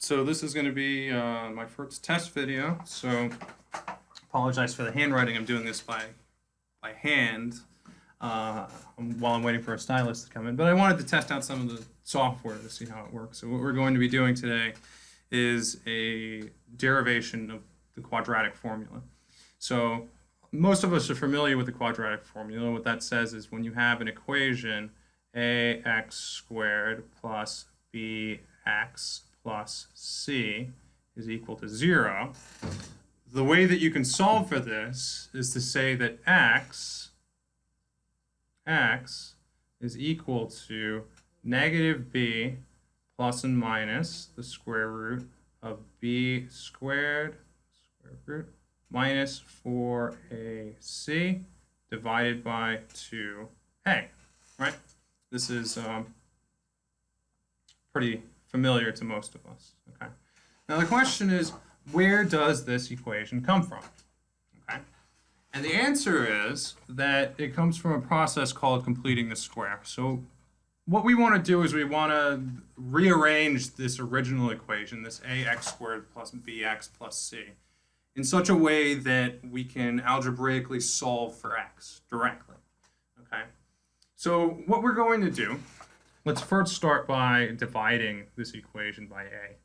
So this is going to be my first test video, so apologize for the handwriting. I'm doing this by hand while I'm waiting for a stylus to come in. But I wanted to test out some of the software to see how it works. So what we're going to be doing today is a derivation of the quadratic formula. So most of us are familiar with the quadratic formula. What that says is when you have an equation, ax squared plus bx plus c is equal to 0, the way that you can solve for this is to say that x is equal to negative b plus and minus the square root of b squared square root minus 4ac divided by 2a, right? This is pretty familiar to most of us, okay? Now the question is, where does this equation come from, okay? And the answer is that it comes from a process called completing the square. So what we want to do is we want to rearrange this original equation, this ax squared plus bx plus c, in such a way that we can algebraically solve for x directly, okay? So what we're going to do, let's first start by dividing this equation by a.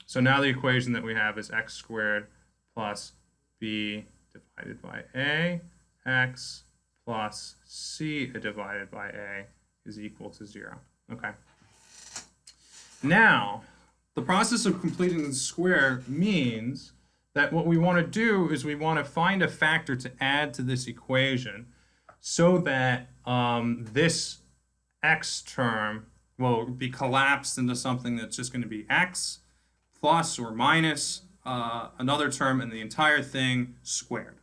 So now the equation that we have is x squared plus b divided by a, x plus c divided by a is equal to 0. Okay. Now, the process of completing the square means that what we want to do is we want to find a factor to add to this equation so that this x term will be collapsed into something that's just going to be x plus or minus another term and the entire thing squared,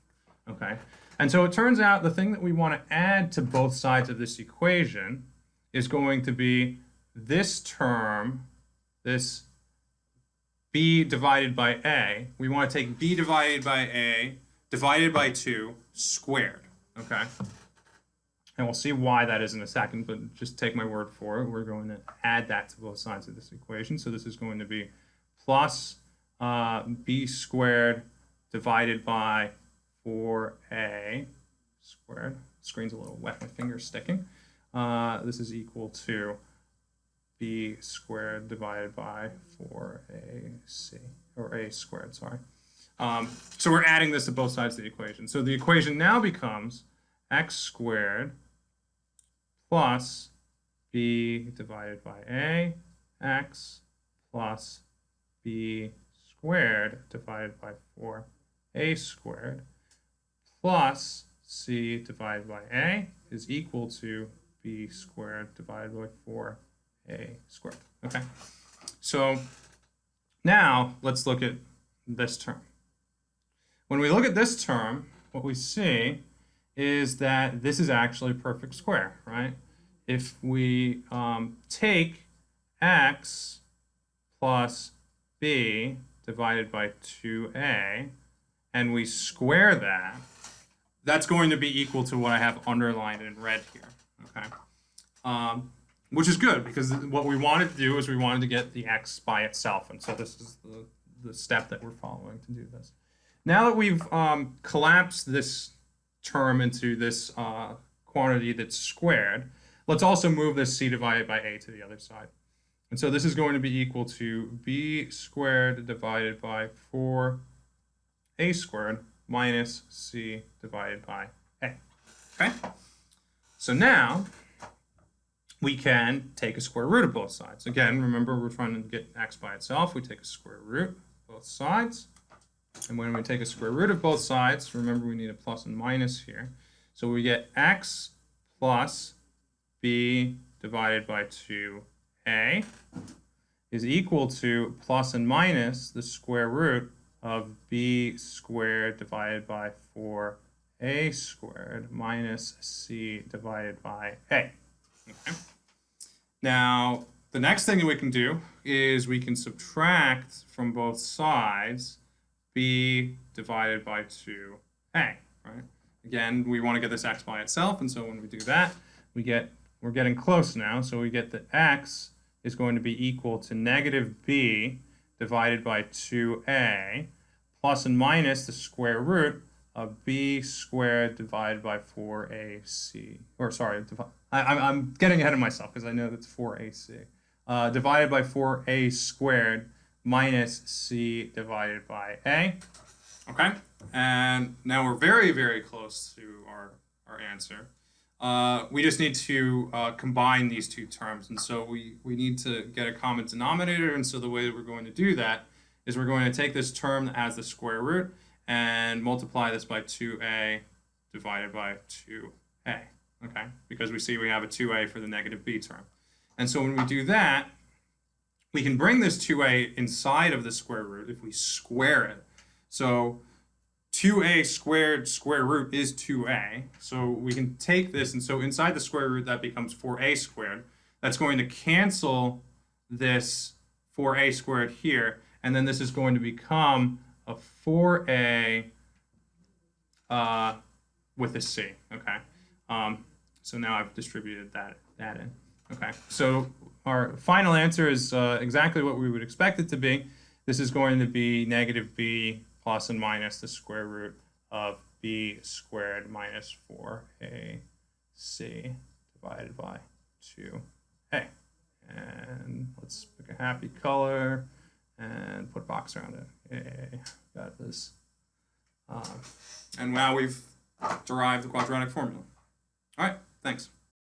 okay? And so it turns out the thing that we want to add to both sides of this equation is going to be this term, this b divided by a. We want to take b divided by a divided by 2 squared, okay? And we'll see why that is in a second, but just take my word for it. We're going to add that to both sides of this equation. So this is going to be plus b squared divided by 4a squared. Screen's a little wet, my finger's sticking. This is equal to b squared divided by 4ac, or a squared, sorry. So we're adding this to both sides of the equation. So the equation now becomes x squared plus b divided by a, x plus b squared divided by 4a squared plus c divided by a is equal to b squared divided by 4a squared. Okay, so now let's look at this term. When we look at this term, what we see is that this is actually a perfect square, right? If we take x plus b divided by 2a and we square that, that's going to be equal to what I have underlined in red here, okay? Which is good, because what we wanted to do is we wanted to get the x by itself, and so this is the step that we're following to do this. Now that we've collapsed this term into this quantity that's squared, let's also move this c divided by a to the other side. And so this is going to be equal to b squared divided by 4a squared minus c divided by a. Okay? So now we can take a square root of both sides. Again, remember we're trying to get x by itself. We take a square root of both sides. And when we take a square root of both sides, remember we need a plus and minus here. So we get x plus b divided by 2a is equal to plus and minus the square root of b squared divided by 4a squared minus c divided by a. Okay. Now, the next thing that we can do is we can subtract from both sides b divided by 2a, right? Again, we want to get this x by itself, and so when we do that, we're getting close now, so we get that x is going to be equal to negative b divided by 2a plus and minus the square root of b squared divided by 4ac. Or sorry, I'm getting ahead of myself because I know that's 4ac. Divided by 4a squared minus c divided by a. Okay, and now we're very, very close to our answer. We just need to combine these two terms, and so we need to get a common denominator, and so the way that we're going to do that is we're going to take this term that has the square root and multiply this by 2a divided by 2a, okay? Because we see we have a 2a for the negative b term. And so when we do that, we can bring this 2a inside of the square root if we square it. So 2a squared square root is 2a. So we can take this, and so inside the square root, that becomes 4a squared. That's going to cancel this 4a squared here, and then this is going to become a 4a with a c, okay? So now I've distributed that in, okay? So our final answer is exactly what we would expect it to be. This is going to be negative b plus and minus the square root of b squared minus 4ac divided by 2a. And let's pick a happy color and put a box around it. Yay, got this. And now we've derived the quadratic formula. All right, thanks.